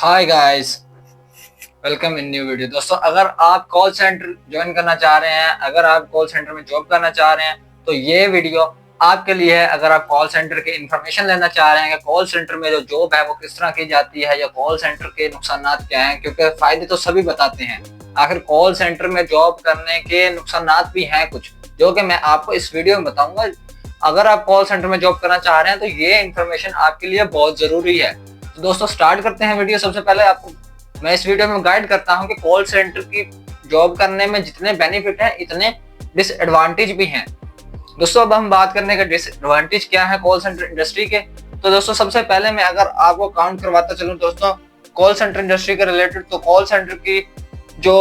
Hi guys, welcome in new video. दोस्तों, अगर आप कॉल सेंटर ज्वाइन करना चाह रहे हैं, अगर आप कॉल सेंटर में जॉब करना चाह रहे हैं तो ये वीडियो आपके लिए है। अगर आप कॉल सेंटर की इंफॉर्मेशन लेना चाह रहे हैं कि कॉल सेंटर में जो जॉब है वो किस तरह की जाती है या कॉल सेंटर के नुकसान क्या हैं, क्योंकि फायदे तो सभी बताते हैं, आखिर कॉल सेंटर में जॉब करने के नुकसान भी हैं कुछ, जो कि मैं आपको इस वीडियो में बताऊंगा। अगर आप कॉल सेंटर में जॉब करना चाह रहे हैं तो ये इन्फॉर्मेशन आपके लिए बहुत जरूरी है। तो दोस्तों, स्टार्ट करते हैं वीडियो। सबसे पहले आपको मैं इस वीडियो में गाइड करता हूं कि कॉल सेंटर की जॉब करने में जितने बेनिफिट हैं इतने डिसएडवांटेज भी हैं। दोस्तों, अब हम बात करने का डिसएडवांटेज क्या है कॉल सेंटर इंडस्ट्री के। तो दोस्तों, सबसे पहले मैं अगर आपको काउंट करवाता चलूं दोस्तों कॉल सेंटर इंडस्ट्री के रिलेटेड, तो कॉल सेंटर की जो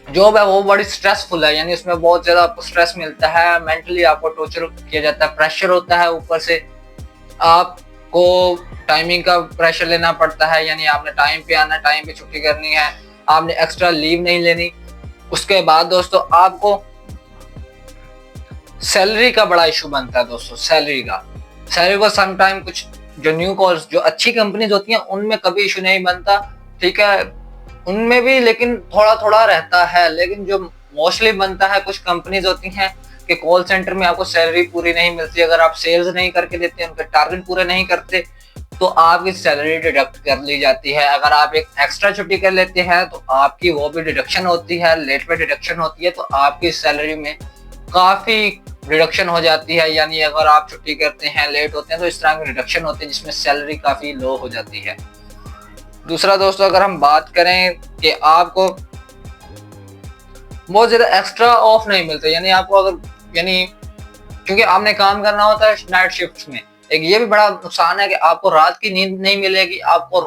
जॉब है वो बड़ी स्ट्रेसफुल है। यानी उसमें बहुत ज्यादा आपको स्ट्रेस मिलता है, मेंटली आपको टॉर्चर किया जाता है, प्रेशर होता है, ऊपर से आपको टाइमिंग का प्रेशर लेना पड़ता है। यानी आपने टाइम पे आना, टाइम पे छुट्टी करनी है, आपने एक्स्ट्रा लीव नहीं लेनी। उसके बाद दोस्तों आपको सैलरी का बड़ा इशू बनता है। दोस्तों, सैलरी को समटाइम कुछ जो न्यू कॉल्स जो अच्छी कंपनीज होती हैं उनमें कभी इशू नहीं बनता, ठीक है, उनमें भी लेकिन थोड़ा थोड़ा रहता है। लेकिन जो मोस्टली बनता है, कुछ कंपनीज होती हैं कि कॉल सेंटर में आपको सैलरी पूरी नहीं मिलती। अगर आप सेल्स नहीं करके देते, उनके टारगेट पूरे नहीं करते, तो आपकी सैलरी डिडक्ट कर ली जाती है। अगर आप एक एक्स्ट्रा छुट्टी कर लेते हैं तो आपकी वो भी डिडक्शन होती है, लेट पे डिडक्शन होती है, तो आपकी सैलरी में काफी डिडक्शन हो जाती है। यानी अगर आप छुट्टी करते हैं, लेट होते हैं, तो इस तरह की डिडक्शन होती है जिसमें सैलरी काफी लो हो जाती है। दूसरा दोस्तों, अगर हम बात करें कि आपको बहुत ज्यादा एक्स्ट्रा ऑफ नहीं मिलता, यानी आपको अगर यानी क्योंकि आपने काम करना होता है नाइट शिफ्ट में, एक ये भी बड़ा नुकसान है कि आपको रात की नींद नहीं मिलेगी। आपको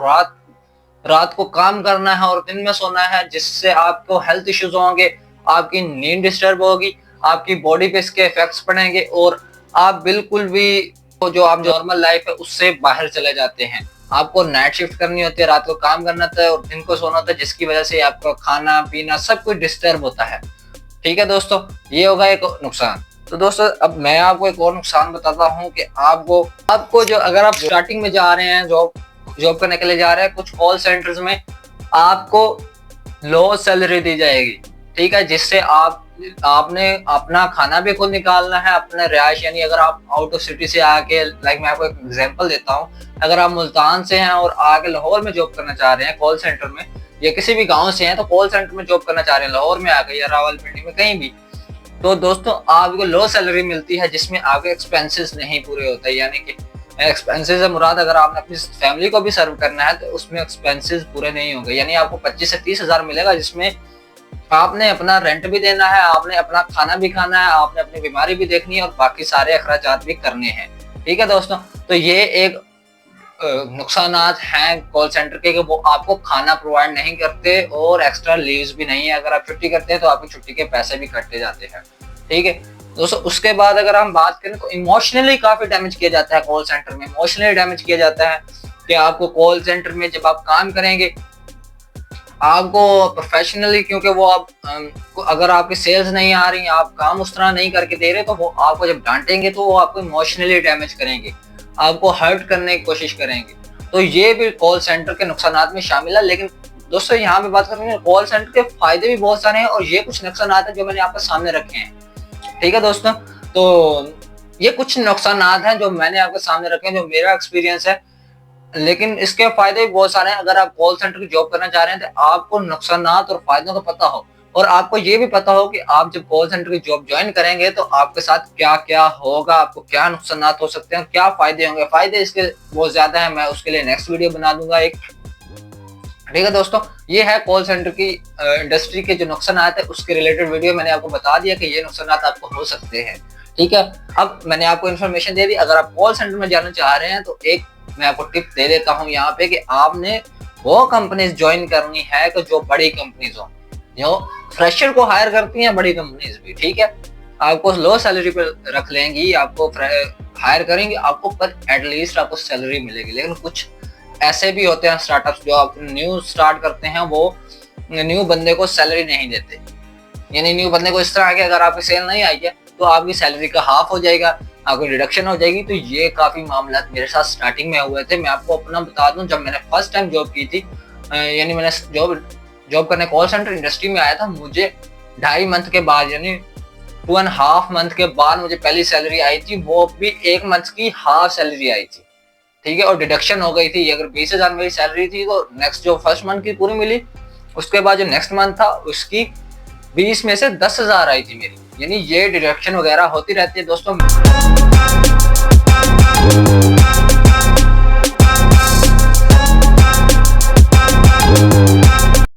रात को काम करना है और दिन में सोना है, जिससे आपको हेल्थ इश्यूज होंगे, आपकी नींद डिस्टर्ब होगी, आपकी बॉडी पे इसके इफेक्ट्स पड़ेंगे और आप बिल्कुल भी जो आप नॉर्मल लाइफ है उससे बाहर चले जाते हैं। आपको नाइट शिफ्ट करनी होती है, रात को काम करना होता है और दिन को सोना होता है, जिसकी वजह से आपका खाना पीना सब कुछ डिस्टर्ब होता है। ठीक है दोस्तों, ये होगा एक नुकसान। तो दोस्तों, अब मैं आपको एक और नुकसान बताता हूँ कि आपको जो अगर आप स्टार्टिंग में जा रहे हैं, जॉब करने के लिए जा रहे हैं, कुछ कॉल सेंटर्स में आपको लो सैलरी दी जाएगी, ठीक है, जिससे आपने अपना खाना भी खुद निकालना है, अपना रिहाइश, यानी अगर आप आउट ऑफ सिटी से आके, लाइक मैं आपको एक एग्जांपल देता हूँ, अगर आप मुल्तान से हैं और आके लाहौर में जॉब करना चाह रहे हैं कॉल सेंटर में, या किसी भी गांव से हैं तो कॉल सेंटर में जॉब करना चाह रहे हैं लाहौर में आके या रावलपिंडी में कहीं भी, तो दोस्तों आपको लो सैलरी मिलती है जिसमें आपके एक्सपेंसेस नहीं पूरे होते। यानी कि एक्सपेंसेस से मुराद, अगर आपने अपनी फैमिली को भी सर्व करना है तो उसमें एक्सपेंसेस पूरे नहीं होंगे। यानी आपको 25 से 30 हजार मिलेगा, जिसमें आपने अपना रेंट भी देना है, आपने अपना खाना भी खाना है, आपने अपनी बीमारी भी देखनी है और बाकी सारे अखराजात भी करने हैं। ठीक है दोस्तों, तो ये एक नुकसानात हैं कॉल सेंटर के कि वो आपको खाना प्रोवाइड नहीं करते और एक्स्ट्रा लीव्स भी नहीं है। अगर आप छुट्टी करते हैं तो आपकी छुट्टी के पैसे भी कटते जाते हैं। ठीक है दोस्तों, उसके बाद अगर हम बात करें तो इमोशनली काफी डैमेज किया जाता है कॉल सेंटर में। इमोशनली डैमेज किया जाता है कि आपको कॉल सेंटर में जब आप काम करेंगे, आपको प्रोफेशनली, क्योंकि वो आप अगर आपकी सेल्स नहीं आ रही, आप काम उस तरह नहीं करके दे रहे, तो वो आपको जब डांटेंगे तो वो आपको इमोशनली डैमेज करेंगे, आपको हर्ट करने की कोशिश करेंगे। तो ये भी कॉल सेंटर के नुकसान में शामिल है। लेकिन दोस्तों, यहाँ पे बात करेंगे कॉल सेंटर के फायदे भी बहुत सारे हैं और ये कुछ नुकसान हैं जो मैंने आपके सामने रखे हैं। ठीक है दोस्तों, तो ये कुछ नुकसान हैं जो मैंने आपके सामने रखे हैं, जो मेरा एक्सपीरियंस है। लेकिन इसके फायदे भी बहुत सारे हैं। अगर आप कॉल सेंटर की जॉब करना चाह रहे हैं तो आपको नुकसान और फायदों का पता हो, और आपको ये भी पता हो कि आप जब कॉल सेंटर की जॉब ज्वाइन करेंगे तो आपके साथ क्या क्या होगा, आपको क्या नुकसान हो सकते हैं, क्या फायदे होंगे। फायदे इसके बहुत ज्यादा है, मैं उसके लिए नेक्स्ट वीडियो बना दूंगा एक। ठीक है दोस्तों, ये है कॉल सेंटर की इंडस्ट्री के जो नुकसान है उसके रिलेटेड वीडियो। मैंने आपको बता दिया कि ये नुकसान आपको हो सकते हैं। ठीक है, अब मैंने आपको इन्फॉर्मेशन दे दी। अगर आप कॉल सेंटर में जाना चाह रहे हैं तो एक मैं आपको टिप दे देता हूँ यहाँ पे कि आपने वो कंपनीज ज्वाइन करनी है कि जो बड़ी कंपनीज हो, जो फ्रेशर को हायर करती हैं बड़ी कंपनीज भी। ठीक है, आपको लो सैलरी पे रख लेंगी, आपको हायर करेंगी, आपको पर एटलीस्ट आपको सैलरी मिलेगी। लेकिन कुछ ऐसे भी होते हैं स्टार्टअप्स जो आप न्यू स्टार्ट करते हैं, वो न्यू बंदे को सैलरी नहीं देते। यानी न्यू बंदे को इस तरह है कि अगर आपकी सेल नहीं आई है तो आपकी सैलरी का हाफ हो जाएगा, आपको डिडक्शन हो जाएगी। तो ये काफी मामला मेरे साथ स्टार्टिंग में हुए थे। मैं आपको अपना बता दूं, जब मैंने फर्स्ट टाइम जॉब की थी, यानी मैंने जॉब करने कॉल सेंटर इंडस्ट्री में आया था, मुझे 2.5 मंथ के बाद यानी 2.5 मंथ के बाद मुझे पहली सैलरी आई थी, वो भी 1 मंथ की हाफ सैलरी आई थी, ठीक है। और डिडक्शन हो गई थी। अगर 20,000 मेरी सैलरी थी तो नेक्स्ट जो फर्स्ट मंथ की पूरी मिली, उसके बाद जो नेक्स्ट मंथ था उसकी 20 में से 10,000 आई थी मेरी। यानी ये डिडक्शन वगैरह होती रहती है दोस्तों।